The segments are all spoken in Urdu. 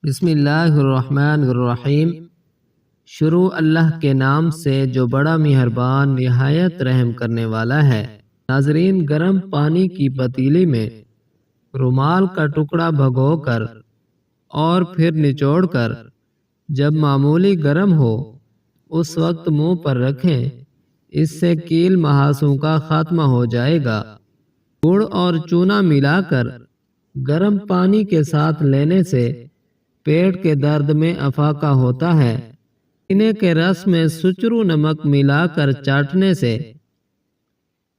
بسم اللہ الرحمن الرحیم۔ شروع اللہ کے نام سے جو بڑا مہربان نہایت رحم کرنے والا ہے۔ ناظرین، گرم پانی کی پتیلی میں رومال کا ٹکڑا بھگو کر اور پھر نچوڑ کر جب معمولی گرم ہو اس وقت منہ پر رکھیں، اس سے کیل محاسوں کا خاتمہ ہو جائے گا۔ گڑ اور چونا ملا کر گرم پانی کے ساتھ لینے سے پیٹ کے درد میں افاقہ ہوتا ہے۔ سینے کے رس میں سچرو نمک ملا کر چاٹنے سے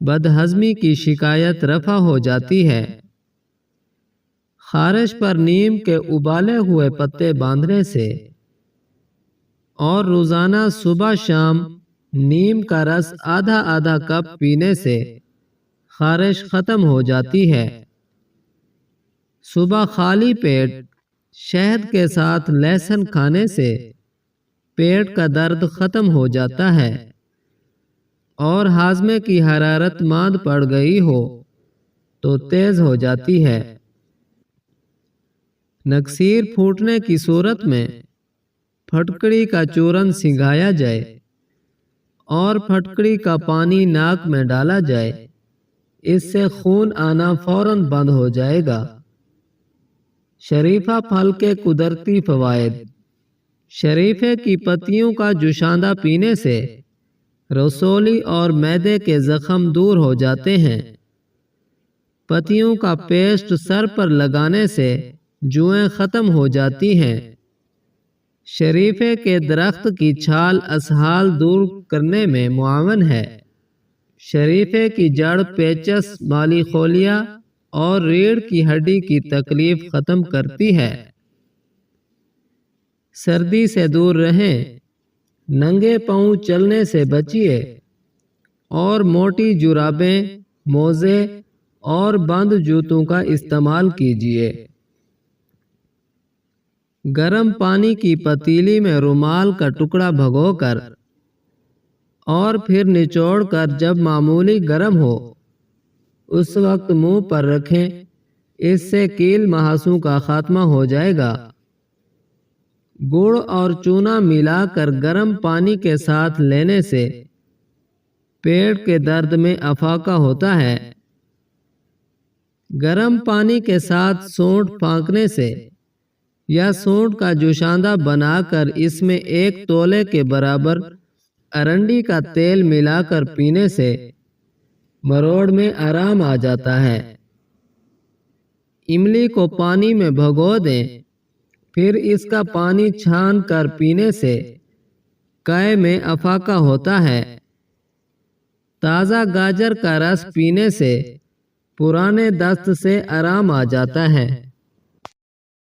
بدہضمی کی شکایت رفع ہو جاتی ہے۔ خارش پر نیم کے ابالے ہوئے پتے باندھنے سے اور روزانہ صبح شام نیم کا رس آدھا آدھا کپ پینے سے خارش ختم ہو جاتی ہے۔ صبح خالی پیٹ شہد کے ساتھ لہسن کھانے سے پیٹ کا درد ختم ہو جاتا ہے، اور ہاضمے کی حرارت ماند پڑ گئی ہو تو تیز ہو جاتی ہے۔ نکسیر پھوٹنے کی صورت میں پھٹکڑی کا چورن سنگھایا جائے اور پھٹکڑی کا پانی ناک میں ڈالا جائے، اس سے خون آنا فوراً بند ہو جائے گا۔ شریفہ پھل کے قدرتی فوائد۔ شریفے کی پتیوں کا جوشاندہ پینے سے رسولی اور معدے کے زخم دور ہو جاتے ہیں۔ پتیوں کا پیسٹ سر پر لگانے سے جوئیں ختم ہو جاتی ہیں۔ شریفے کے درخت کی چھال اسہال دور کرنے میں معاون ہے۔ شریفے کی جڑ پیچس، مالی خولیا اور ریڑھ کی ہڈی کی تکلیف ختم کرتی ہے۔ سردی سے دور رہیں، ننگے پاؤں چلنے سے بچیے اور موٹی جرابیں، موزے اور بند جوتوں کا استعمال کیجیے۔ گرم پانی کی پتیلی میں رومال کا ٹکڑا بھگو کر اور پھر نچوڑ کر جب معمولی گرم ہو اس وقت منہ پر رکھیں، اس سے کیل محاسوں کا خاتمہ ہو جائے گا۔ گڑ اور چونا ملا کر گرم پانی کے ساتھ لینے سے پیٹ کے درد میں افاقہ ہوتا ہے۔ گرم پانی کے ساتھ سونٹ پھانکنے سے یا سونٹ کا جوشاندہ بنا کر اس میں 1 تولے کے برابر ارنڈی کا تیل ملا کر پینے سے مروڑ میں آرام آ جاتا ہے۔ املی کو پانی میں بھگو دیں، پھر اس کا پانی چھان کر پینے سے قے میں افاقہ ہوتا ہے۔ تازہ گاجر کا رس پینے سے پرانے دست سے آرام آ جاتا ہے۔